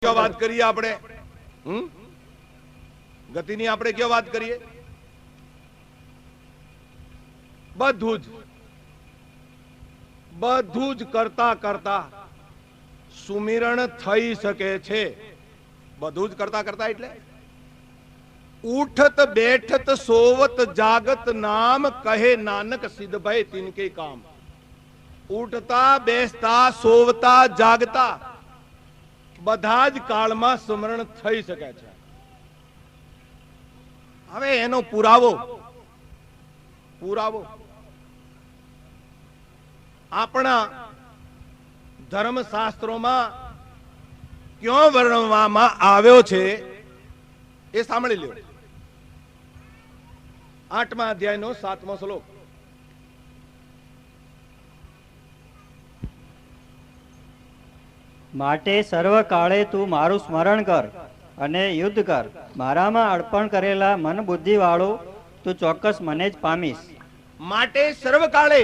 क्यों बात करिए આપણે ગતિની આપણે ક્યાં વાત કરીએ બધું જ કરતા કરતા સુમિરણ થઈ શકે છે બધું જ કરતા કરતા એટલે ઉઠત બેઠત સોવત જાગત નામ કહે નાનક સિદ્ધ ભય તિનકે કામ ઉઠતા બેસતા સોવતા જાગતા બધા જ કાળમાં સ્મરણ થઈ શકે છે હવે એનો પુરાવો આપણા ધર્મશાસ્ત્રોમાં ક્યાં વર્ણવવામાં આવ્યો છે એ સાંભળી લ્યો 8મા અધ્યાયનો 7મો શ્લોક માટે સર્વ કાળે તું મારું સ્મરણ કર અને યુદ્ધ કર મારામાં અર્પણ કરેલા મન બુદ્ધિ વાળો તું ચોક્કસ મને જ પામીશ માટે સર્વકાળે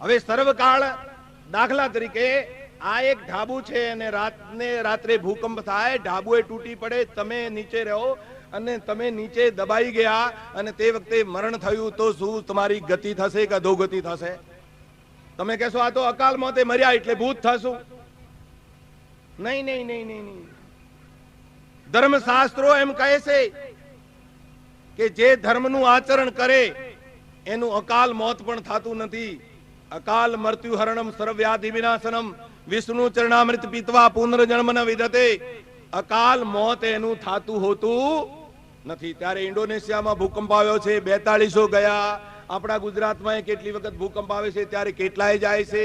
હવે સર્વકાળ દાખલા તરીકે આ એક ઢાબુ છે અને રાત્રે ભૂકંપ થાય ઢાબુ એ તૂટી પડે તમે નીચે રહો અને તમે નીચે દબાઈ ગયા અને તે વખતે મરણ થયું તો શું તમારી ગતિ થશે કે અધોગતિ થશે તમે કહેશો આ તો અકાલ મોતે મર્યા એટલે ભૂત થશું નહીં નહીં નહીં નહીં નહીં ધર્મશાસ્ત્રો એમ કહે છે કે જે ધર્મનું આચરણ કરે એનું અકાલ મોત પણ થતું નથી અકાલ મૃત્યુ હરણમ સર્વવ્યાધિ વિનાશનમ વિષ્ણુ ચરણામૃત પીતવા પુનર્જન્મ ન વિદતે અકાલ મોત એનું થાતું હોતું નથી ત્યારે ઇન્ડોનેશિયામાં ભૂકંપ આવ્યો છે 4200 ગયા આપણા ગુજરાતમાં કેટલી વખત ભૂકંપ આવે છે ત્યારે કેટલાય જાય છે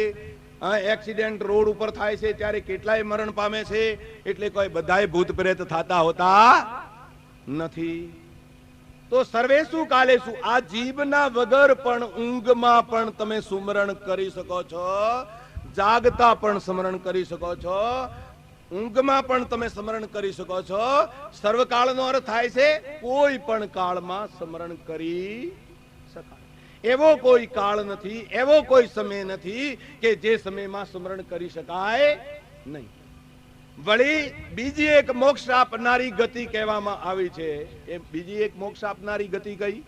એક્સિડન્ટ રોડ ઉપર થાય છે ત્યારે કેટલાય મરણ પામે છે એટલે કોઈ બધાય ભૂત પ્રેત થતા હોતા નથી તો સર્વેસુ કાલેસુ આ જીભના વગર પણ ઊંઘમાં પણ તમે સુમરણ કરી શકો છો જાગતા પણ સ્મરણ કરી શકો છો ઊંઘમાં પણ તમે સ્મરણ કરી શકો છો સર્વકાળનો અર્થ થાય છે કોઈ પણ કાળમાં સ્મરણ કરી શકાય એવો કોઈ કાળ નથી એવો કોઈ સમય નથી કે જે સમયમાં સ્મરણ કરી શકાય નહીં વળી બીજી એક મોક્ષ આપનારી ગતિ કહેવામાં આવી છે એ બીજી એક મોક્ષ આપનારી ગતિ કઈ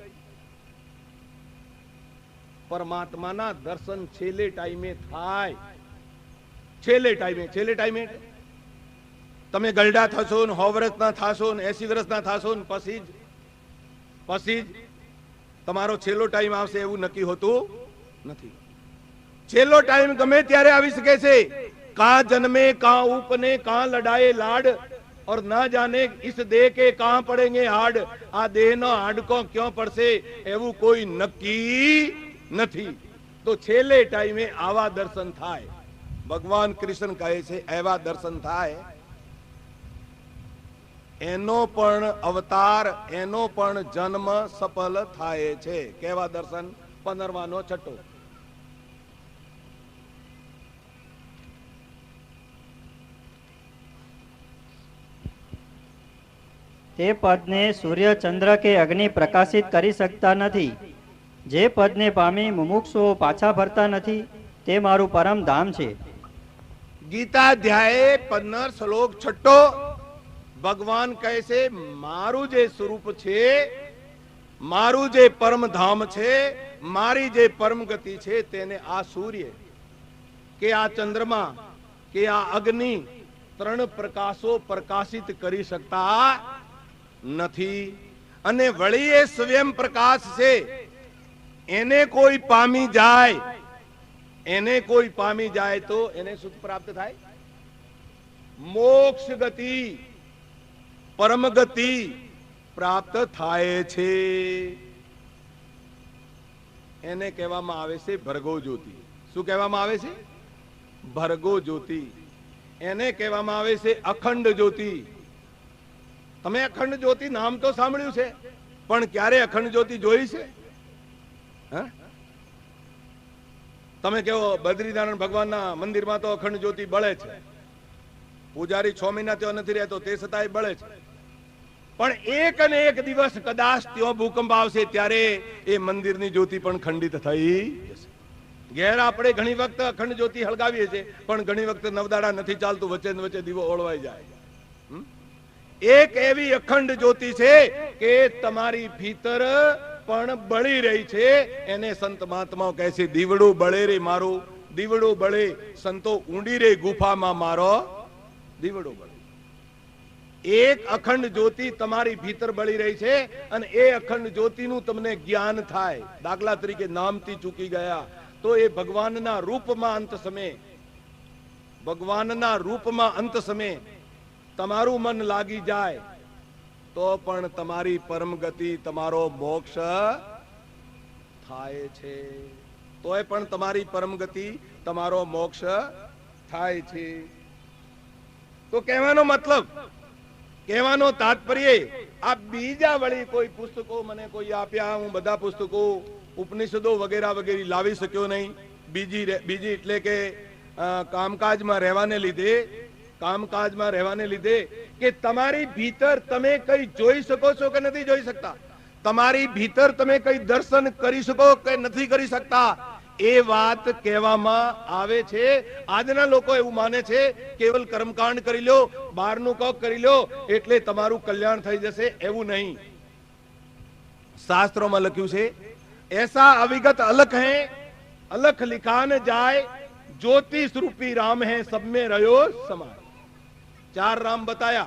પરમાત્માના દર્શન છેલ્લે ટાઈમે થાય છેલ્લે ટાઈમે તમે ગરડા થશો ને 100 વર્ષના થશો ને 80 વર્ષના થશો ને પછી જ તમારો છેલ્લો ટાઈમ આવશે એવું નક્કી હોતું નથી છેલ્લો ટાઈમ ગમે ત્યારે આવી શકે છે कहाँ जन्मे कहाँ उपने कहाँ लड़ाए लाड और ना जाने इस देह के कहाँ पड़ेंगे हाड आ देह नो हाडको क्यों पड़से एवं कोई नक्की नहीं तो छेले टाइमे आवा दर्शन थाय भगवान कृष्ण कहे छे एवा दर्शन थाय एनो पण अवतार एनो पण जन्म सफल थाय छे केवा दर्शन 15नो छठो તે પદને સૂર્ય ચંદ્ર કે અગ્નિ પ્રકાશિત કરી શકતા નથી જે પદને પામી મુમુક્ષુઓ પાછા ફરતા નથી તે મારું પરમ ધામ છે ગીતાધ્યાય 15 શ્લોક 6 ભગવાન કહે છે મારું જે સ્વરૂપ છે મારું જે પરમ ધામ છે મારી જે પરમ ગતિ છે તેને આ સૂર્ય કે આ ચંદ્રમા કે આ અગ્નિ ત્રણ પ્રકાશો પ્રકાશિત કરી શકતા નથી અને વળી એ સ્વયં પ્રકાશ છે એને કોઈ પામી જાય તો એને શું પ્રાપ્ત થાય મોક્ષ ગતિ પરમ ગતિ પ્રાપ્ત થાય છે એને કહેવામાં આવે છે ભર્ગો જ્યોતિ શું કહેવામાં આવે છે ભર્ગો જ્યોતિ એને કહેવામાં આવે છે અખંડ જ્યોતિ તમે અખંડ જ્યોતિ નામ તો સાંભળ્યું છે પણ ક્યારે અખંડ જ્યોતિ જોઈ છે તમે કેવો બદ્રીનારાયણ ભગવાનના મંદિરમાં તો અખંડ જ્યોતિ બળે છે પૂજારી 6 મહિના ત્યાં નથી રહેતો તે છતાંય બળે છે પણ એક અને એક દિવસ કદાચ ત્યાં ભૂકંપ આવશે ત્યારે એ મંદિરની જ્યોતિ પણ ખંડિત થઈ જશે ઘેર આપણે ઘણી વખત અખંડ જ્યોતિ હળગાવીએ છીએ, પણ ઘણી વખત નવદાડા નથી ચાલતું, વચ્ચે ને વચ્ચે દીવો ઓળવાઈ જાય. એક એવી અખંડ જ્યોતિ છે કે તમારી ભીતર પણ બળી રહી છે. એને સંત મહાત્માઓ કહે છે દીવડું બળે રે મારું, દીવડું બળે, સંતો ઊંડી રે ગુફામાં મારો દીવડું બળે. એક અખંડ જ્યોતિ તમારી ભીતર બળી રહી છે અને એ અખંડ જ્યોતિનું તમને જ્ઞાન થાય. દાખલા તરીકે નામથી ચૂકી ગયા તો એ ભગવાનના રૂપમાં અંત સમય, ભગવાનના રૂપમાં અંત સમય તમારું મન લાગી જાય તો પણ તમારી પરમ ગતિ, તમારો મોક્ષ થાય છે. તોય પણ તમારી પરમ ગતિ, તમારો મોક્ષ થાય છે. તો કહેવાનો મતલબ, કહેવાનો તાત્પર્ય, આ બીજા વળી કોઈ પુસ્તકો મને કોઈ આપ્યા, હું બધા પુસ્તકો ઉપનિષદો વગેરે વગેરે લાવી શક્યો નહીં. બીજી એટલે કે કામકાજમાં રહેવાને લીધે કે તમારી ભીતર તમે કઈ જોઈ શકો છો કે નથી જોઈ શકતા, તમારી ભીતર તમે કઈ દર્શન કરી શકો કે નથી કરી શકતા, એ વાત કહેવામાં આવે છે. આજના લોકો એવું માને છે કેવલ કર્મકાંડ કરી લો, બહારનું કોક કરી લો એટલે તમારું કલ્યાણ થઈ જશે. એવું નહીં. શાસ્ત્રોમાં લખ્યું છે ऐसा अविगत अलख है, अलख लिखा न जाए, ज्योतिष रूपी राम है सब में रहो समाय. 4 राम बताया.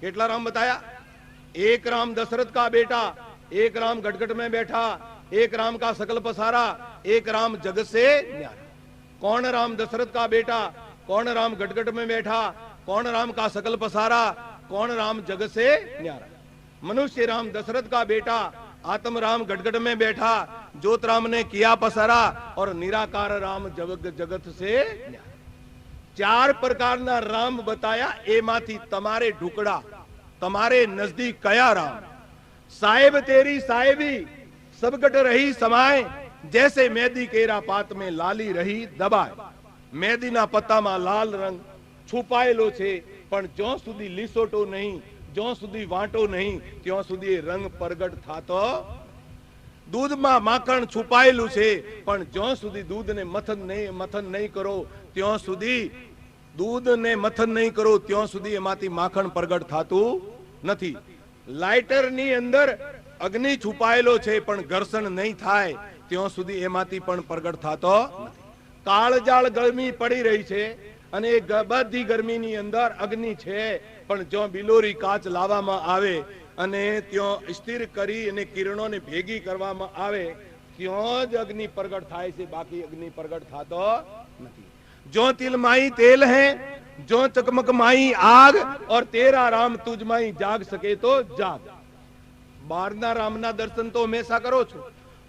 કેટલા રામ बताया? एक राम दशरथ का बेटा, एक राम गटगट में बैठा, एक राम का सकल पसारा, एक राम जग से न्यारा. कौन राम दशरथ का बेटा, कौन राम गटगट में बैठा, कौन राम का सकल पसारा, कौन राम जग से न्यारा. मनुष्य राम दशरथ का बेटा, आत्म राम गटगट में बैठा, ज्योत राम ने किया पसारा और निराकार राम जगत से न्यारा. 4 પ્રકારના રામ બતાયા. એમાંથી તમારે ઢુકડા, તમારે નજદીક કયા રામ? साहेब तेरी साहेबी सबगट रही समाए, जैसे मेदी केरा पात में लाली रही दबाए. मेदीना पत्ताમાં લાલ રંગ છુપાયેલો છે, પણ જ્યાં સુધી લીસોટો નહીં, જ્યાં સુધી વાંટો નહીં, ત્યાં સુધી રંગ પ્રગટ થતો. દૂધમાં માખણ છુપાયેલું છે, પણ જ્યાં સુધી દૂધને મથન નહીં કરો, ત્યાં સુધી દૂધને મથન નહીં કરો, ત્યાં સુધી એમાંથી માખણ પ્રગટ થતું નથી. લાઇટરની અંદર અગ્નિ છુપાયેલો છે, પણ ઘર્ષણ નહીં થાય ત્યાં સુધી એમાંથી પણ પ્રગટ થતો નથી. કાળજાળ ગરમી પડી રહી છે અને એ બધી ગરમીની અંદર અગ્નિ છે, પણ જો બિલોરી કાચ લાવવામાં આવે અને ત્યાં સ્થિર કરી અને કિરણોને ભેગી કરવામાં આવે ત્યાં જ અગ્નિ પ્રગટ થાય છે, બાકી અગ્નિ પ્રગટ થતો નથી. जो तिल माई तेल है, जो चकमक माई आग, और तेरा राम तुझ माई जाग सके तो जाग. બારના રામના દર્શન તો હંમેશા કરો છો,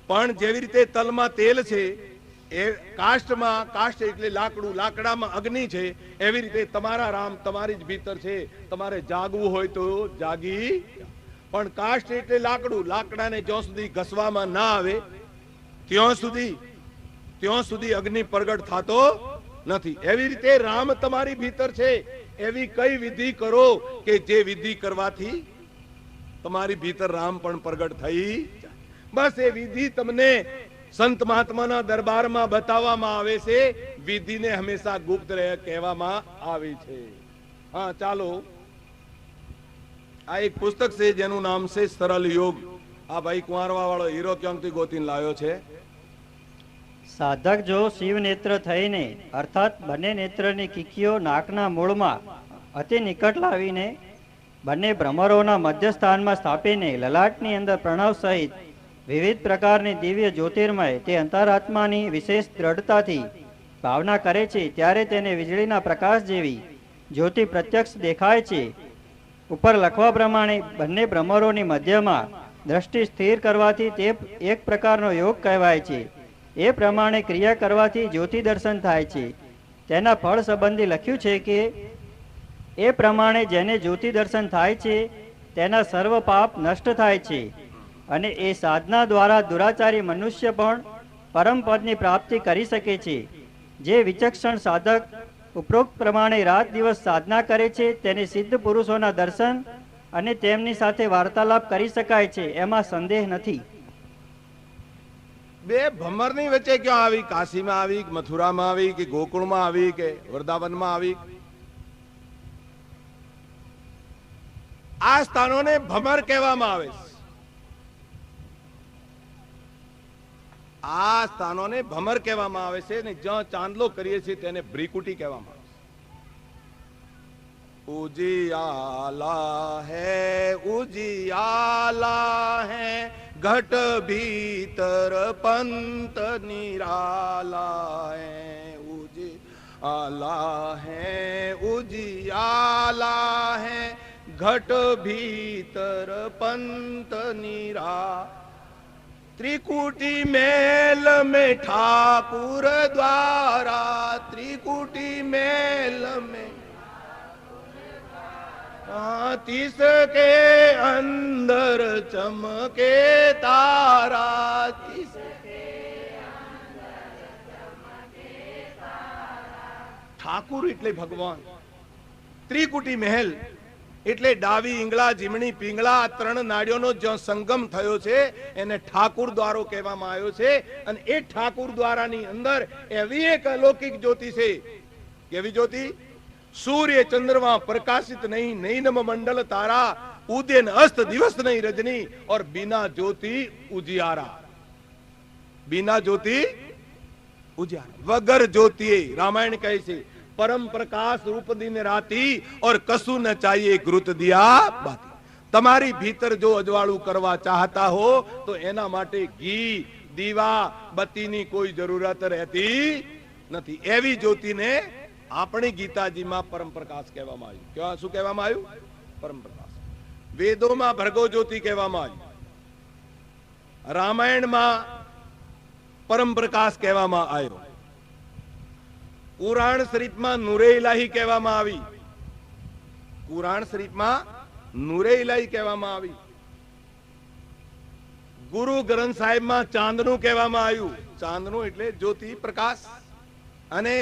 પણ જેવી રીતે તલમાં તેલ છે, એ કાષ્ટમાં, કાષ્ટ એટલે લાકડું, લાકડામાં અગ્નિ છે, એવી રીતે તમારા રામ તમારી જ ભીતર છે. તમારે જાગવું હોય તો જાગી. પણ કાષ્ટ એટલે લાકડું, લાકડાને જ્યાં સુધી ઘસવામાં ના આવે ત્યાં સુધી અગ્નિ પ્રગટ થતો નથી. એવી રીતે રામ તમારી ભીતર છે. એવી કઈ વિધિ કરો કે જે વિધિ કરવાથી તમારી ભીતર રામ પણ પ્રગટ થઈ જાય. બસ એ વિધિ તમને સંત મહાત્માના દરબારમાં બતાવવામાં આવે છે. વિધિને હંમેશા ગુપ્ત રહે કહેવામાં આવી છે. હા, ચાલો, આ એક પુસ્તક છે જેનું નામ છે સરળ યોગ. આ ભાઈ કુંવારવા વાળો હીરો ક્યાંકથી ગોતીને લાવ્યો છે. સાધક જો શિવ નેત્ર થઈને, અર્થાત બંને નેત્રની કીકીઓ નાકના મૂળમાં અતિ નિકટ લાવીને બંને ભ્રમરોના મધ્ય સ્થાનમાં સ્થાપીને લલાટની અંદર પ્રણવ સહિત વિવિધ પ્રકારની દિવ્ય જ્યોતિર્મય તે અંતરાત્માની વિશેષ દ્રઢતાથી ભાવના કરે છે, ત્યારે તેને વીજળીના પ્રકાશ જેવી જ્યોતિ પ્રત્યક્ષ દેખાય છે. ઉપર લખવા પ્રમાણે બંને ભ્રમરોની મધ્યમાં દ્રષ્ટિ સ્થિર કરવાથી તે એક પ્રકારનો યોગ કહેવાય છે. એ પ્રમાણે ક્રિયા કરવાથી જ્યોતિ દર્શન થાય છે. તેના ફળ સંબંધી લખ્યું છે કે એ પ્રમાણે જેને જ્યોતિ દર્શન થાય છે તેના સર્વ પાપ નષ્ટ થાય છે અને એ સાધના દ્વારા દુરાચારી મનુષ્ય પણ પરમ પદની પ્રાપ્તિ કરી શકે છે. જે વિચક્ષણ સાધક ઉપરોક્ત પ્રમાણે રાત દિવસ સાધના કરે છે તેને સિદ્ધ પુરુષોના દર્શન અને તેમની સાથે વાર્તાલાપ કરી શકાય છે, એમાં સંદેહ નથી. બે ભમરની વચ્ચે ક્યાં આવી? કાશીમાં આવી, મથુરામાં આવી, કે ગોકુળમાં આવી, કે વૃંદાવનમાં આવી? આ સ્થાનોને ભમર કહેવામાં આવે છે. આ સ્થાનોને ભમર કહેવામાં આવે છે, ને જ્યાં ચાંદલો કરીએ છીએ તેને ભ્રીકુટી કહેવામાં આવે છે. ઉજિયાલા હૈ, ઉજિયાલા હૈ, ઘટ ભીતર પંત નિરાલા હૈ. ઉજિયાલા હૈ, ઉજિયાલા હૈ, ઘટ ભીતર પંત નિરા. ત્રિકુટી મેલ में ठाकुर द्वारा, त्रिकुटी मेल में तिसके अंदर चमके तारा. ઠાકુર એટલે ભગવાન. ત્રિકુટી મહેલ એટલે ડાવી, ઈંગળા, જીમણી, પિંગળા આ ત્રણ નાડીઓનો જ્યાં સંગમ થયો છે એને ઠાકુર દ્વારો કહેવામાં આવ્યો છે. અને એ ઠાકુર દ્વારાની અંદર એવી એક અલૌકિક જ્યોતિ છે. કેવી જ્યોતિ? सूर्य चंद्रमा प्रकाशित नहीं, नैनम मंडल तारा, उदय न अस्त दिवस नहीं रजनी, और बिना ज्योति उजियारा. बिना ज्योति उजियारा, वगर ज्योति. रामायण કહે છે परम प्रकाश रूप दिन राती, और कछु न चाहिए घृत दिया बाती. તમારી ભીતર જો અજવાળું કરવા ચાહતા હો તો એના માટે ઘી, દીવા, બત્તીની કોઈ જરૂરત રહેતી નથી. એવી જ્યોતિને આપણી ગીતાજીમાં પરમ પ્રકાશ કહેવામાં આવ્યું. ક્યાં શું કહેવામાં આવ્યું? પરમ પ્રકાશ. વેદોમાં ભર્ગો જ્યોતિ કહેવામાં આવ્યું. રામાયણમાં પરમ પ્રકાશ કહેવામાં આવ્યો. કુરાન શરીફમાં નૂરે ઇલાહી કહેવામાં આવી. કુરાન શરીફમાં નૂરે ઇલાહી કહેવામાં આવી. ગુરુ ગ્રંથ સાહેબમાં ચાંદનું કહેવામાં આવ્યું. ચાંદનું એટલે જ્યોતિ, પ્રકાશ. અને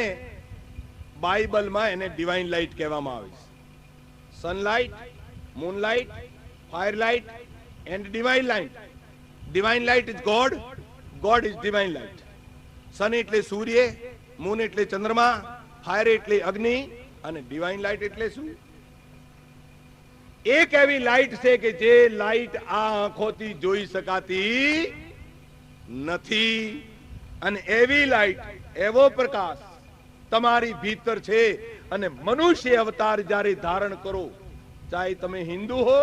બાઇબલમાં એને ડિવાઇન લાઇટ કહેવામાં આવે છે. Sunlight, moonlight, firelight and divine light. Divine light is God, God is divine light. Sun એટલે સૂર્ય, મૂન એટલે ચંદ્રમા, ફાયર એટલે અગ્નિ, અને ડિવાઇન લાઇટ એટલે શું? એક એવી લાઇટ છે કે જે લાઇટ આ આંખોથી જોઈ શકાતી નથી. અને એવી લાઇટ, એવો પ્રકાશ તમારી ભીતર છે. અને મનુષ્ય અવતાર જ્યારે ધારણ કરો, ચાહે તમે હિન્દુ હો,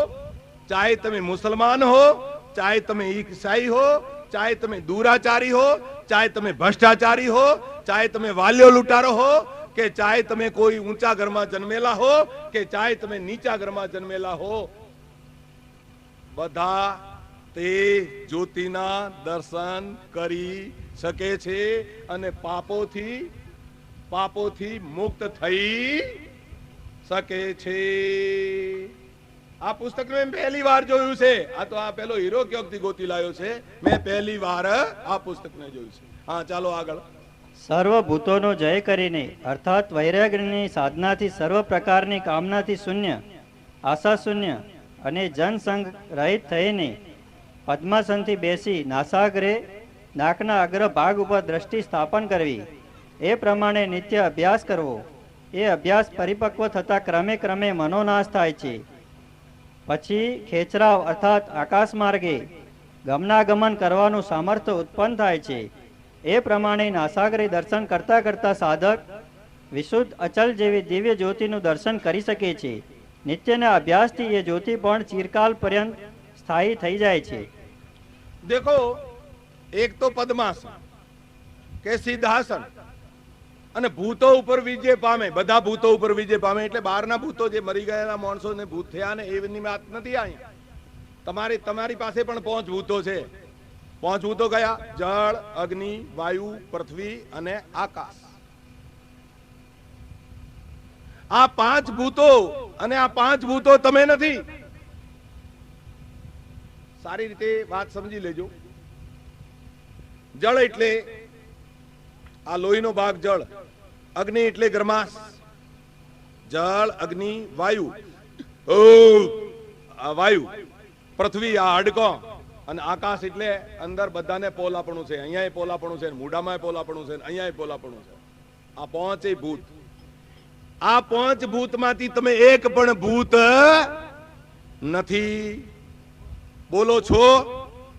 ચાહે તમે મુસલમાન હો, ચાહે તમે ઈસાઈ હો, ચાહે તમે દુરાચારી હો, ચાહે તમે ભ્રષ્ટાચારી હો, ચાહે તમે વાલ્યો લૂંટારો હો, કે ચાહે તમે કોઈ ઊંચા ઘરમાં જન્મેલા હો, કે ચાહે તમે નીચા ઘરમાં જન્મેલા હો, બધા તે જ્યોતિના દર્શન કરી શકે છે અને પાપોથી મુક્ત થઈ શકે છે. આ પુસ્તક મેં પહેલી વાર જોયું છે. આ તો આ પેલો હીરો ક્યોકથી ગોતી લાયો છે. મેં પહેલી વાર આ પુસ્તકને જોયું છે. હા, ચાલો આગળ. સર્વ ભૂતોનો જય કરીને અર્થાત વૈરાગ્યની સાધનાથી સર્વ પ્રકારની કામનાથી શૂન્ય, આશા શૂન્ય અને જનસંગ રહિત થઈને પદ્માસનથી બેસી નાસાગ્રે નાકના અગ્ર ભાગ ઉપર દ્રષ્ટિ સ્થાપન કરવી. એ પ્રમાણે નિત્ય અભ્યાસ કરવો. એ અભ્યાસ પરિપક્વ થતા ક્રમે ક્રમે મનોનાશ થાય છે. પછી ખેચરાવ અર્થાત આકાશ માર્ગે ગમનાગમન કરવાનું સામર્થ્ય ઉત્પન્ન થાય છે. એ પ્રમાણે નાસાગરે દર્શન કરતા કરતા સાધક વિશુદ્ધ અચલ જેવી દિવ્ય જ્યોતિનું દર્શન કરી શકે છે. નિત્યના અભ્યાસથી એ જ્યોતિ પણ ચિરકાલ પર્યંત સ્થાયી થઈ જાય છે. દેખો, એક તો પદ્માસન કે સિદ્ધાસન, અને ભૂતો ઉપર વિજય પામે. બધા ભૂતો ઉપર વિજય પામે એટલે બહારના ભૂતો જે મરી ગયેલા માણસો ને ભૂત થયા ને એની વાત નથી. અહીંયા તમારી પાસે પણ 5 ભૂતો છે. 5 ભૂતો કયા? જળ, અગ્નિ, વાયુ, પૃથ્વી અને આકાશ. આ 5 ભૂતો, અને આ 5 ભૂતો તમે નથી. સારી રીતે વાત સમજી લેજો. જળ એટલે આ લોહીનો ભાગ જળ, અગ્નિ એટલે ગરમાશ, જળ, અગ્નિ, વાયુ, વાયુ, પૃથ્વી આ હાડકો, અને આકાશ એટલે અંદર બધાને પોલાપણું છે, અહીંયા પોલાપણું છે, મૂઢામાં પોલાપણું છે, અહીંયા પોલાપણું છે. આ પાંચેય ભૂત, આ પાંચ ભૂતમાંથી તમે એક પણ ભૂત નથી. બોલો છો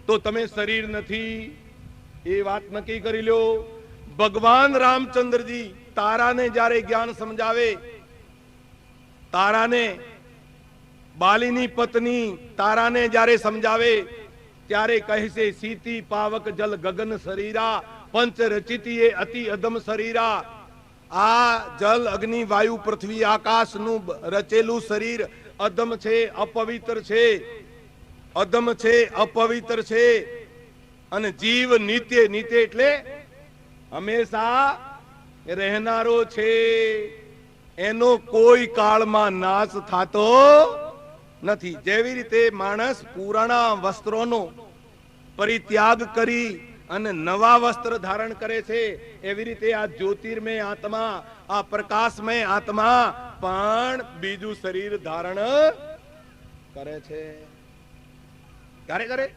તો તમે શરીર નથી, એ વાત નક્કી કરી લો. ભગવાન રામચંદ્રજી તારાને જ્યારે જ્ઞાન સમજાવે, તારાને બાલીની પત્ની તારાને જ્યારે સમજાવે ત્યારે કહેશે સીતી પાવક જલ ગગન શરીરા પંચ રચિતી એ અતિ અધમ શરીરા. આ જલ અગ્નિ વાયુ પૃથ્વી આકાશનું રચેલું શરીર અધમ છે, અપવિત્ર છે, અધમ છે, અપવિત્ર છે. અને જીવ નિત્ય, નિત્ય એટલે હંમેશા રહેનારો છે, એનો કોઈ કાળમાં નાશ થતો નથી. જેવી રીતે માણસ પુરાણા વસ્ત્રોનો પરિત્યાગ કરી અને નવા વસ્ત્ર ધારણ કરે છે, એવી રીતે આ જ્યોતિર્મય આત્મા, આ પ્રકાશમય આત્મા પણ બીજું શરીર ધારણ કરે છે. ક્યારે કરે?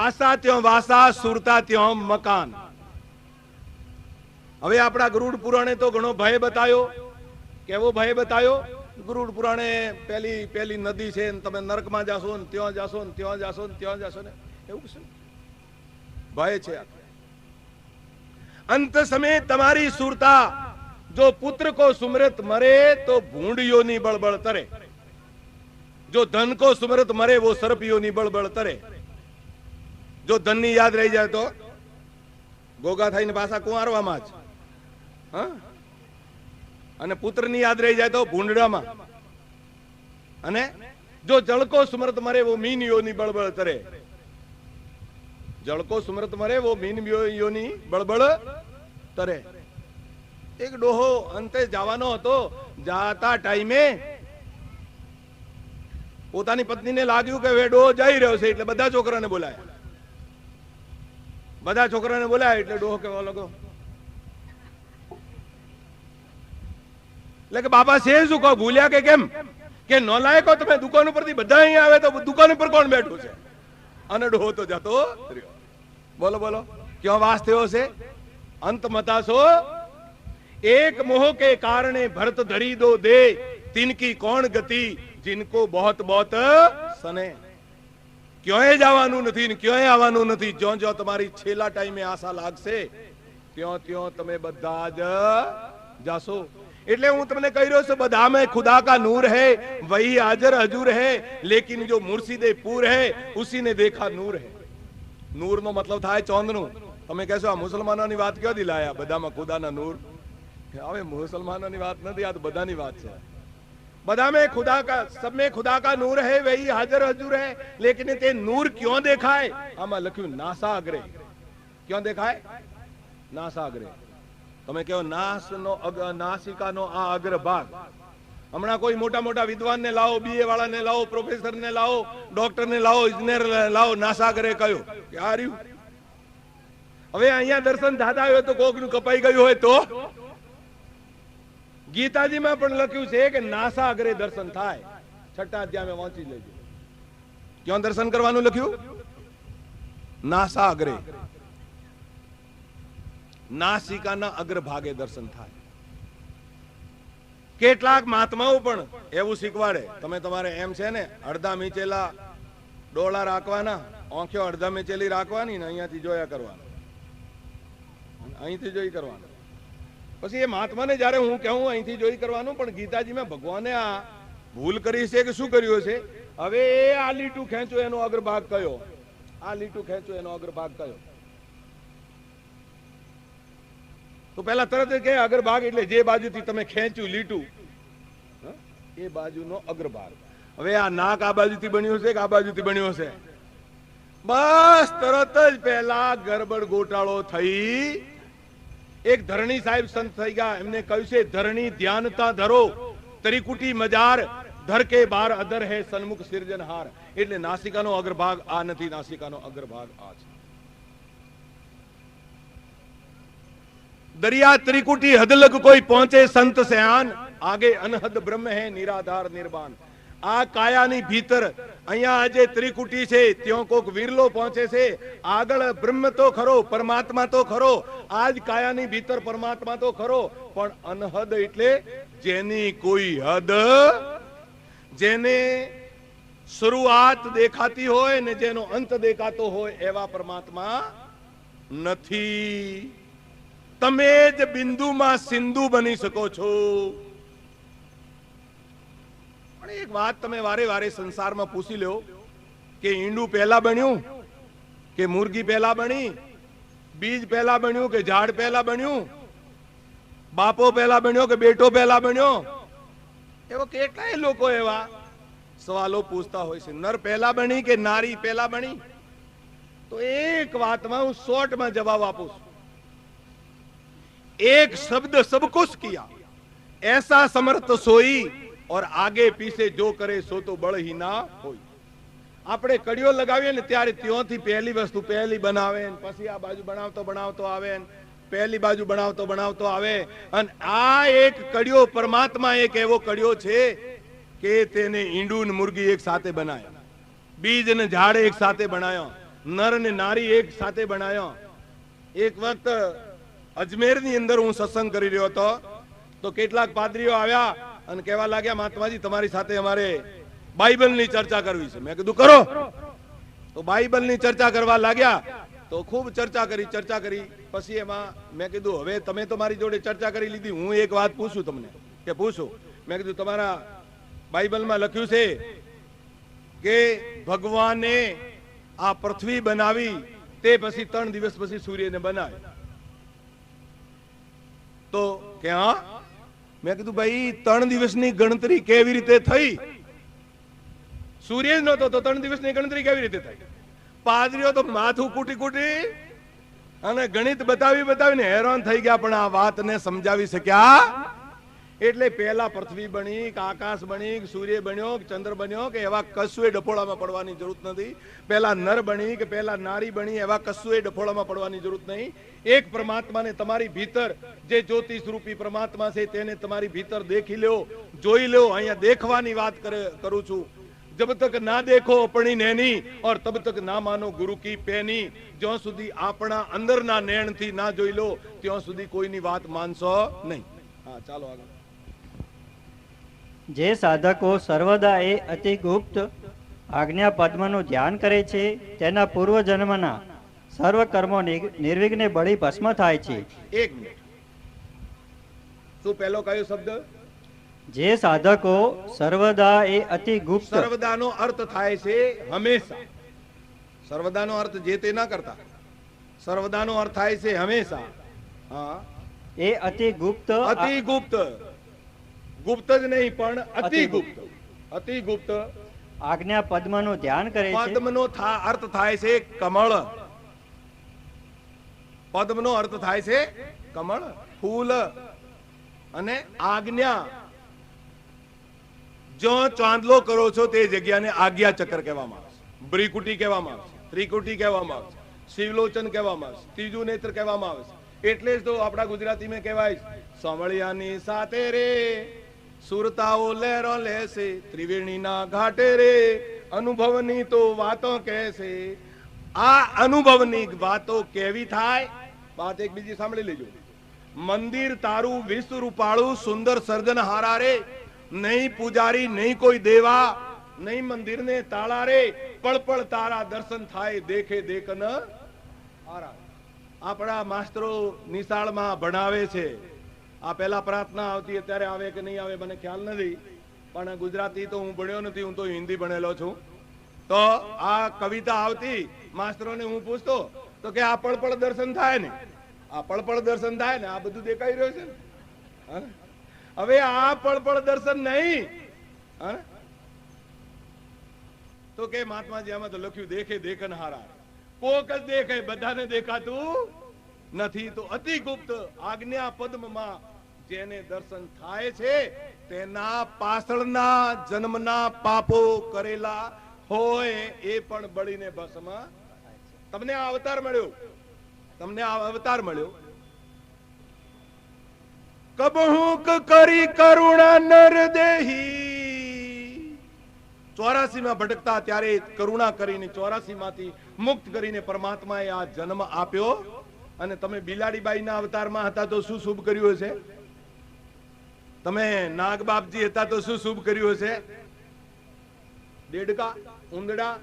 આશા ત્યો વાસા, સુરતા ત્યો મકાન. હવે આપણા ગરુડ પુરાણે તો ઘણો ભય બતાયો. કેવો ભય બતાયો? ગરુડ પુરાણે પેલી નદી છે ને તમે નરકમાં જાશો ને ત્યાં જાશો ને ત્યાં જાશો ને ત્યાં જાશો ને એવું છે. ભય છે. અંત સમય તમારી સુરતા, જો પુત્ર કો સુમરત મરે તો ભૂંડિયોની બળબળ તરે, જો ધન કો સુમરત મરે વો સર્પિયોની બળબળ તરે. જો ધનની યાદ રહી જાય તો ગોગા થઈને પાછા કુંવારવામાં જ, અને પુત્રની યાદ રહી જાય તો ભૂંડડામાં. અને જો જળકો સુમરત મરે વો મીન યોની બળબળ તરે, જળકો સુમરત મરે વો મીન યોની બળબળ તરે. એક ડોહો અંતે જવાનો હતો, જાતા ટાઈમે પોતાની પત્નીને લાગ્યું કે હવે ડોહો જઈ રહ્યો છે, એટલે બધા છોકરાને બોલાયા. બધા છોકરાને બોલાયા એટલે ડોહો કેવા લાગ્યો, એટલે કે બાબા છે શું કહો, ભૂલ્યા કે કેમ? કે નોલાયકો તમે દુકાન ઉપરથી બધા અહીંયા આવે તો દુકાન ઉપર કોણ બેઠું છે? અને ડોહો તો જતો રહ્યો. બોલો બોલો ક્યાં વાસ થયો છે? અંત મતાસો એક મોહ કે કારણે ભરત ધરી દો દે, तिनकी કોણ ગતિ जिनको बहुत बहुत સને. ક્યાંય જવાનું નથી ને ક્યાંય આવવાનું નથી. જ્યાં જ્યાં તમારી છેલ્લા ટાઈમે આશા લાગશે ત્યાં ત્યાં તમે બધા જ જાશો. એટલે હું તમને કહી રહ્યો છું, બધા में खुदा का नूर है, वही हाजर हजूर है, लेकिन जो मुर्शिदे पूर है उसी ने देखा नूर है. नूर નો મતલબ થાય ચાંદનું. તમે કહેશો આ મુસલમાનોની વાત ક્યાં દિલાયા, બધામાં ખુદાના નૂર. હવે મુસલમાનોની વાત નથી, આ તો બધાની વાત છે. બધા में खुदा का, सब में खुदा का नूर है, वही हाजर हजूर है, लेकिन તે નૂર ક્યાં દેખાય? આમાં લખ્યું નાસાગ્રે. ક્યાં દેખાય? નાસાગ્રે. તમે કહો નાસનો નાસિકાનો આ અગ્રભાગ. હમણાં કોઈ મોટા મોટા વિદ્વાનને લાવો, બીએ વાળાને લાવો, પ્રોફેસરને લાવો, ડોક્ટરને લાવો, ઇજનેર લાવો, નાસાગ્રે કયો કે આ રહ્યું. હવે અહીંયા દર્શન થતા હોય તો કોકનું કપાઈ ગયું હોય તો ગીતાજીમાં પણ લખ્યું છે કે નાસાગ્રે દર્શન થાય. છઠ્ઠા અધ્યાયમાં વાંચી લેજો. ક્યાં દર્શન કરવાનું લખ્યું? નાસાગ્રે. નાસિકાના અગ્રભાગે દર્શન થાય. કેટલાક મહાત્માઓ પણ એવું શીખવાડે, તમે તમારે એમ છે ને અડધા મીચેલા ડોળા રાખવાના, આંખો અડધા મીચેલી રાખવાની ને અહીંયાથી જોયા કરવાના, અહીંથી જોઈ કરવાનું. પછી એ મહાત્માને જયારે હું કહું અહીંથી જોઈ કરવાનું, પણ ગીતાજીમાં ભગવાને આ ભૂલ કરી છે કે શું કર્યું છે? હવે આ લીટું ખેંચો એનો અગ્રભાગ કયો, આ લીટું ખેંચો એનો અગ્રભાગ કયો? તો પેલા તરત કે અગ્રભાગ એટલે જે બાજુથી તમે ખેંચ્યું લીટું એ બાજુનો અગ્રભાગ. હવે આ નાક આ બાજુથી બન્યું છે કે આ બાજુથી બન્યું છે? બસ તરત જ પહેલા ગરબડ ગોટાળો થઈ. એક ધરણી સાહેબ સંત થઈ ગયા, એમને કહ્યું છે ધરણી ધ્યાનતા ધરો, ત્રિકુટી મજાર ધર કે બાર અધર હે સન્મુખ સિરજનહાર. એટલે નાસિકાનો અગ્રભાગ આ નથી, નાસિકાનો અગ્રભાગ આ છે. दरिया त्रिकुटी हदलक कोई पहुंचे संत सयान, आगे अनहद ब्रह्म है निराधार निर्वाण. આ કાયાની ભીતર અહીંયા આજે ત્રિકુટી છે, ત્યાં કોક વિરલો પહોંચે છે, આગળ બ્રહ્મ તો ખરો, પરમાત્મા તો ખરો, આજ કાયાની ભીતર પરમાત્મા તો ખરો, પણ અનહદ એટલે જેની કોઈ હદ, જેને શરૂઆત દેખાતી હોય ને જેનો અંત દેખાતો હોય એવા પરમાત્મા નથી. તમે જ બિંદુમાં સિંધુ બની શકો છો. પણ એક વાત તમે વારે વારે સંસારમાં પૂછી લો કે ઈંડું પહેલા બન્યું કે મુર્ગી પહેલા બની, બીજ પહેલા બન્યું કે ઝાડ પહેલા બન્યું, બાપો પહેલા બન્યો કે બેટો પહેલા બન્યો? એવો કેટલાય લોકો એવા સવાલો પૂછતા હોય છે. નર પહેલા બની કે નારી પહેલા બની? તો એક વાતમાં હું શોર્ટમાં જવાબ આપું છું. एक शब्द सब कुछ किया, ऐसा समर्थ सोई और आगे पीछे जो करे सो तो बળ ही ના હોય. આપણે કડીઓ લગાવીએ ને ત્યારે ત્યાંથી પહેલી વસ્તુ પહેલી બનાવે, પછી આ બાજુ બનાવતો બનાવતો આવે, પહેલી બાજુ બનાવતો બનાવતો આવે. અને આ એક કડીઓ પરમાત્મા એક એવો કડીઓ છે કે તેને ઈંડું ને મુર્ગી એક સાથે બનાવ્યા, બીજ ને ઝાડ એક સાથે બનાવ્યો, નર ને નારી એક સાથે બનાવ્યો. એક વખત અજમેરની અંદર હું સત્સંગ કરી રહ્યો હતો તો કેટલાક પાદરીઓ આવ્યા અને કહેવા લાગ્યા, મહાત્માજી તમારી સાથે અમારે બાઇબલની ચર્ચા કરવી છે. મેં કીધું કરો. તો બાઇબલની ચર્ચા કરવા લાગ્યા તો ખૂબ ચર્ચા કરી. પછી એમાં મેં કીધું હવે તમે તો મારી જોડે ચર્ચા કરી લીધી, હું એક વાત પૂછું તમને કે પૂછો. મેં કીધું તમારા બાઇબલમાં લખ્યું છે કે ભગવાને આ પૃથ્વી બનાવી તે પછી 3 દિવસ પછી સૂર્યને બનાવ્યો. તો કે હા. મેં કીધું ભાઈ 3 દિવસની ગણતરી કેવી રીતે થઈ? સૂર્ય જ નહોતો તો 3 દિવસની ગણતરી કેવી રીતે થઈ? પાદરીઓ તો માથું કૂટી અને ગણિત બતાવીને હેરાન થઈ ગયા, પણ આ વાતને સમજાવી શક્યા. એટલે પહેલા પૃથ્વી બની કે આકાશ બની કે સૂર્ય બન્યો કે ચંદ્ર બન્યો કે એવા કશુંય ડફોળામાં પડવાની જરૂર નથી. પહેલા નર બની કે પહેલા નારી બની એવા કશુંય ડફોળામાં પડવાની જરૂર નહીં. એક પરમાત્માને તમારી ભીતર જે જ્યોતિષ રૂપી પરમાત્મા છે તેને તમારી ભીતર દેખી લો, જોઈ લો. અહીંયા દેખવાની વાત કરું છું. जब तक ना देखो अपनी नैनी और तब तक ना मानो गुरु की पैनी. ज्यों સુધી આપણા અંદરના નૈણથી ના જોઈ લો ત્યાં સુધી કોઈની વાત માનશો નહીં. હા, ચાલો આગળ. જે સાધકો સર્વદા એ અતિ ગુપ્ત આજ્ઞા પદ્મનું ધ્યાન કરે છે તેના પૂર્વ જન્મના સર્વ કર્મો નિર્વિઘ્ને બળી ભસ્મ થાય છે. એક મિનિટ, શું પહેલો કયો શબ્દ? જે સાધકો સર્વદા એ અતિ ગુપ્ત. સર્વદાનો અર્થ થાય છે હંમેશા. સર્વદાનો અર્થ જે તે ના કરતા, સર્વદાનો અર્થ થાય છે હંમેશા. હા, એ અતિ ગુપ્ત. અતિ ગુપ્ત, ગુપ્ત જ નહીં પણ અતિ ગુપ્ત. અતિ ગુપ્ત આજ્ઞા પદ્મનું ધ્યાન કરે છે. પદ્મનો અર્થ થાય છે કમળ. પદ્મનો અર્થ થાય છે કમળ, ફૂલ. અને આજ્ઞા, જો ચાંદલો કરો છો તે જગ્યાને આજ્ઞા ચક્ર કહેવામાં આવે છે, બ્રિકુટી કહેવામાં આવે છે, ત્રિકુટી કહેવામાં આવે છે, શિવલોચન કહેવામાં આવે છે, ત્રીજું નેત્ર કહેવામાં આવે છે. એટલે જ તો આપણા ગુજરાતીમાં કહેવાય છે, સાંભળ્યાની સાથે રે સુરતાઓ લહેરો લેશે, ત્રિવેણીના ઘાટે રે અનુભવની તો વાતો કહેશે. આ અનુભવની વાતો કેવી થાય? વાત એક બીજી સાંભળી લેજો. મંદિર તારું વિશ્વ રૂપાળું સુંદર સર્જન હારા રે, નહીં પૂજારી નહીં કોઈ દેવા, નહીં મંદિરને તાળા રે, પળ પળ તારા દર્શન થાય દેખે દેખન હારા. આપણા માસ્તરો નિશાળમાં ભણાવે છે. આ પહેલા પ્રાર્થના આવતી, અત્યારે આવે કે નહીં આવે મને ખ્યાલ નથી, પણ ગુજરાતી તો હું ભણ્યો નથી, હું તો હિન્દી ભણેલો છું. તો આ કવિતા આવતી, માસ્તરોને હું પૂછતો તો કે આ પળ પળ દર્શન થાય ને, આ પળ પળ દર્શન થાય ને, આ બધું દેખાઈ રહ્યું છે ને. હવે આ પળ પળ દર્શન નહીં તો કે મહાત્માજી આમાં તો લખ્યું દેખે દેખન હારા. કોક જ દેખે, બધાને દેખાતું નથી. તો અતિ ગુપ્ત આજ્ઞા પદ્મમાં જેને દર્શન થાય છે તેના પાછળના જન્મના પાપો કરેલા હોય એ પણ બળીને ભસ્મ. તમને આ અવતાર મળ્યો, તમને આ અવતાર મળ્યો. કબહુ કરી કરુણા નર દેહી 84 માં ભટકતા ત્યારે કરુણા કરીને 84 માંથી મુક્ત કરીને પરમાત્માએ આ જન્મ આપ્યો. અને તમે બિલાડીબાઈના અવતારમાં હતા તો શું શુભ કર્યું હશે? તમે નાગબાપજી હતા તો શું શુભ કર્યું હશે? દેડકા, ઉંદડા.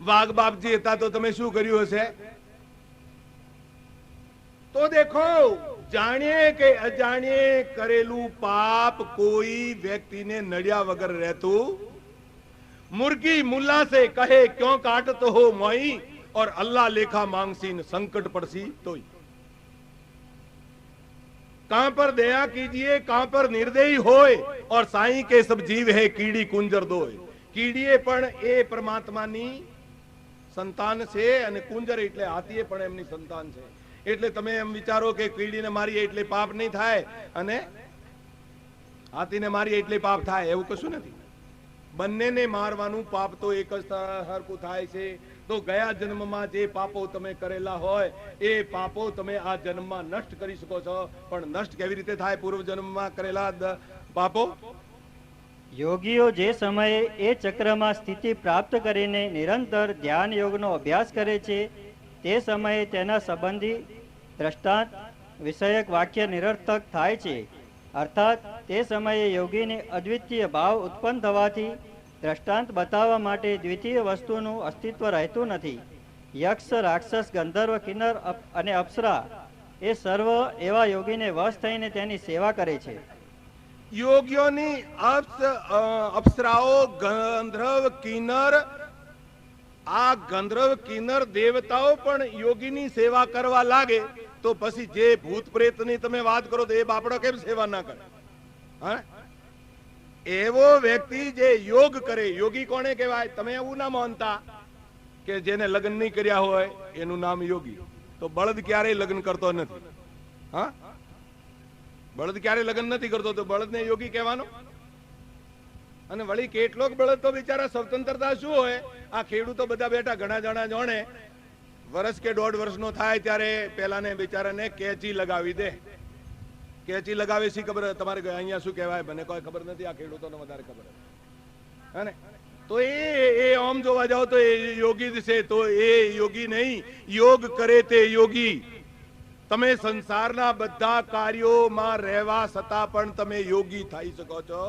વાઘ બાપજી હતા તો તમે શું કર્યું હશે? તો દેખો, જાણીએ કે અજાણીએ કરેલું પાપ કોઈ વ્યક્તિને નડ્યા વગર રહેતું. मुर्गी मुल्ला से कहे क्यों काटते हो मोई और अल्लाह लेखा मांगसी संकट पड़सी तो कहां पर दया कीजिए, कहां पर निर्दयी होय और साईं के सब जीव है कीड़ी कुंजर दोय. કીડીએ પણ એ પરમાત્માની સંતાન છે અને કુંજર એટલે હાથીએ પણ એમની સંતાન છે. એટલે તમે એમ વિચારો કે કીડીને મારીએ એટલે પાપ નહીં થાય અને હાથીને મારીએ એટલે પાપ થાય, એવું કશું નથી. બંનેને મારવાનું પાપ તો એક જ હરખું થાય છે. તો ગયા જન્મમાં જે પાપો તમે કરેલા હોય એ પાપો તમે આ જન્મમાં નષ્ટ કરી શકો છો. પણ નષ્ટ કેવી રીતે થાય? પૂર્વ જન્મમાં કરેલા પાપો. યોગીઓ જે સમયે એ ચક્રમાં સ્થિતિ પ્રાપ્ત કરીને નિરંતર ધ્યાન યોગનો અભ્યાસ કરે છે તે સમયે તેના સંબંધી દ્રષ્ટાંત વિષયક વાક્ય નિરર્થક થાય છે. અર્થાત તે સમયે યોગીને અદ્વિતીય ભાવ ઉત્પન્ન થવાથી દ્રષ્ટાંત બતાવવા માટે દ્વિતીય વસ્તુનું અસ્તિત્વ રહેતું નથી. યક્ષ, રાક્ષસ, ગંધર્વ, કિન્નર અને અપ્સરા એ સર્વ એવા યોગીને વશ થઈને તેની સેવા કરે છે. યોગીઓની અપ્સરાઓ, ગંધર્વ, કિન્નર, આ ગંધર્વ કિન્નર દેવતાઓ પણ યોગીની સેવા કરવા લાગે તો પછી જે ભૂત પ્રેતની તમે વાત કરો તો એ બાપડો કેમ સેવા ના કરે? હા, એવો વ્યક્તિ જે યોગ કરે, યોગી કોને કહેવાય? તમે એવું ના માનતા કે જેને લગ્ન નહીં કર્યા હોય એનું નામ યોગી. તો બળદ ક્યારેય લગ્ન કરતો નથી. હા, બળદ ક્યારે લગ્ન નથી કરતો તો બળદને યોગી કહેવાનો? અને વળી કેટલોક બળદ તો બિચારા સ્વતંત્રતા શું હોય, આ ખેડૂતો બધા બેઠા ઘણા જણા જોણે વર્ષ કે 1.5 વર્ષનો થાય ત્યારે પેલાને બિચારાને કેચી લગાવી દે. કેચી લગાવે શી ખબર તમારે અહીંયા શું કહેવાય મને કોઈ ખબર નથી, આ ખેડૂતોને વધારે ખબર હે ને. તો એ આમ જોવા જાવ તો એ યોગી છે. તો એ યોગી નહીં, યોગ કરે તે યોગી. તમે સંસારના બધા કાર્યોમાં રહેવા છતાં પણ તમે યોગી થઈ શકો છો.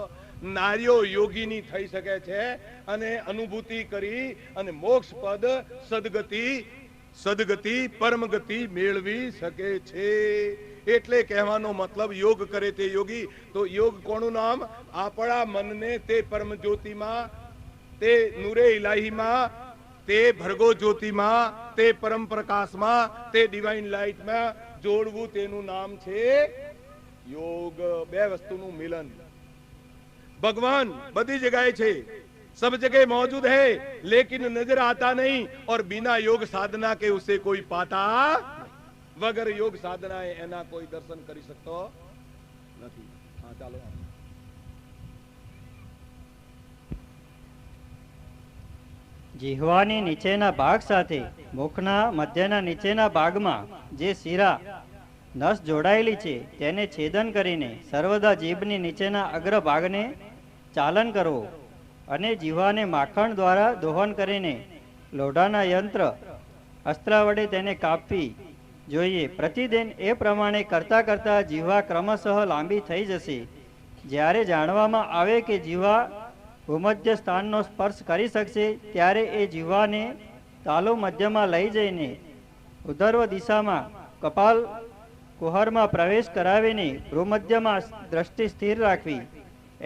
નારીઓ યોગીની થઈ શકે છે અને અનુભૂતિ કરી અને મોક્ષ પદ, સદગતિ, પરમગતિ મેળવી શકે છે. એટલે કહેવાનો મતલબ યોગ કરે તે યોગી. તો યોગ કોનું નામ? આપણા મનને તે પરમ જ્યોતિમાં, તે નૂરે ઇલાહીમાં, તે ભર્ગો જ્યોતિમાં, તે પરમ પ્રકાશમાં, તે ડિવાઇન લાઇટમાં જોડવું, તેનું નામ છે યોગ. બે વસ્તુનું મિલન. भगवान बड़ी जगह है, सब जगह मौजूद है लेकिन नजर आता नहीं और बिना योग साधना के उसे कोई पाता वगर योग साधना एना कोई दर्शन કરી શકતો નથી. હા ચાલો. જીહવાની નીચેના ભાગ સાથે મુખના મધ્યના નીચેના ભાગમાં જે શીરા નસ જોડાયેલી છે તેને છેદન કરીને સર્વદા જીભની નીચેના અગ્ર ભાગને ચાલન કરવું અને જીહવાને માખણ દ્વારા દોહન કરીને લોઢાના યંત્ર અસ્ત્ર વડે તેને કાપવી જોઈએ. પ્રતિદિન એ પ્રમાણે કરતા કરતા જીહવા ક્રમશઃ લાંબી થઈ જશે. જ્યારે જાણવામાં આવે કે જીહવા ભૂમધ્ય સ્થાનનો સ્પર્શ કરી શકશે ત્યારે એ જીહવાને તાલુ મધ્યમાં લઈ જઈને ઉધર્વ દિશામાં કપાલ કુહરમાં પ્રવેશ કરાવીને ભૂમધ્યમાં દ્રષ્ટિ સ્થિર રાખવી,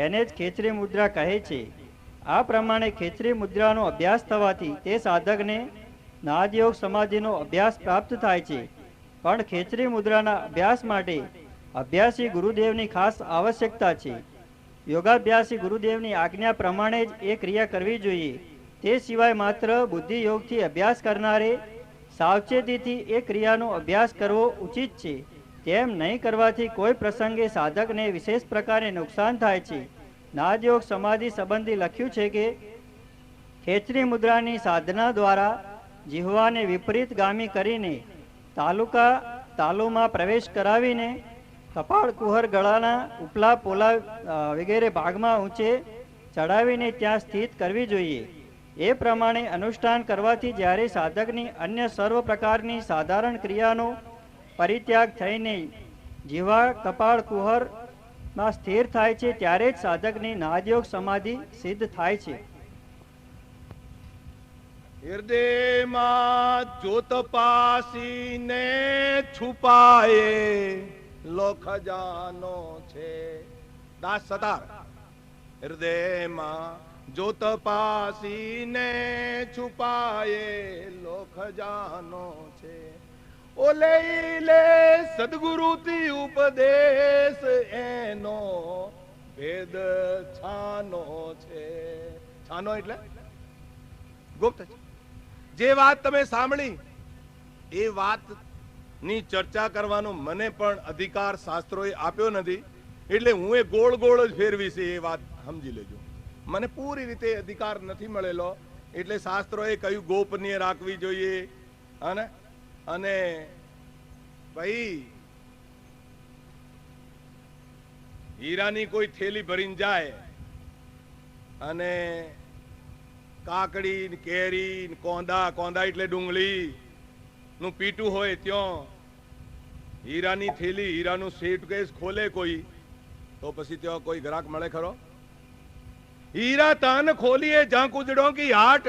એને જ ખેચરી મુદ્રા કહે છે. આ પ્રમાણે ખેચરી મુદ્રાનો અભ્યાસ થવાથી તે સાધકને નાદયોગ સમાધિનો અભ્યાસ પ્રાપ્ત થાય છે. પણ ખેચરી મુદ્રાના અભ્યાસ માટે અભ્યાસી ગુરુદેવની ખાસ આવશ્યકતા છે. યોગાભ્યાસી ગુરુદેવની આજ્ઞા પ્રમાણે જ એ ક્રિયા કરવી જોઈએ. તે સિવાય માત્ર બુદ્ધિ યોગથી અભ્યાસ કરનારે સાવચેતીથી એ ક્રિયાનો અભ્યાસ કરવો ઉચિત છે. તેમ નહીં કરવાથી કોઈ પ્રસંગે સાધકને વિશેષ પ્રકારે નુકસાન થાય છે. નાદયોગ સમાધિ સંબંધી લખ્યું છે કે ખેચરી મુદ્રાની સાધના દ્વારા જીહવાને વિપરીત ગામી કરીને તાલુમાં પ્રવેશ કરાવીને કપાળ કુહર ગળાના ઉપલા પોલા વગેરે ભાગમાં ઊંચે ચડાવીને ત્યાં સ્થિત કરવી જોઈએ. એ પ્રમાણે અનુષ્ઠાન કરવાથી જ્યારે સાધકની અન્ય સર્વ પ્રકારની સાધારણ ક્રિયાનો પરિત્યાગ થઈને જીવા કપાળ કુહરમાં સ્થિર થાય છે ત્યારે જ સાધકની નાદયોગ સમાધિ સિદ્ધ થાય છે. હૃદયમાં જ્યોત પાસીને છુપાયે લો ખજાનો છે. દાસ સતાર. હૃદયમાં જ્યોત પાસીને છુપાયે લો ખજાનો છે. ઓલે લે સદગુરુથી ઉપદેશ એનો ભેદ છાનો છે. છાનો એટલે ગુપ્ત છે. જે વાત તમે સાંભળી એ વાત ની ચર્ચા કરવાનો મને પણ અધિકાર શાસ્ત્રોએ આપ્યો નથી, એટલે હું એ ગોળ ગોળ જ ફેરવીશ. એ વાત સમજી લેજો, મને પૂરી રીતે અધિકાર નથી મળેલો, એટલે શાસ્ત્રોએ કહ્યું ગોપનીય રાખવી જોઈએ. અને ભાઈ હીરાની કોઈ થેલી ભરીને જાય અને કાકડી કેરી કોંદા, કોંદા એટલે ડુંગળી નું પીટું હોય ત્યાં હીરાની થેલી હીરાનું સુટકેસ ખોલે કોઈ, તો પછી ત્યાં કોઈ ગ્રાહક મળે ખરો? हीरा तान खोलिए जहां कुजड़ों की हाट,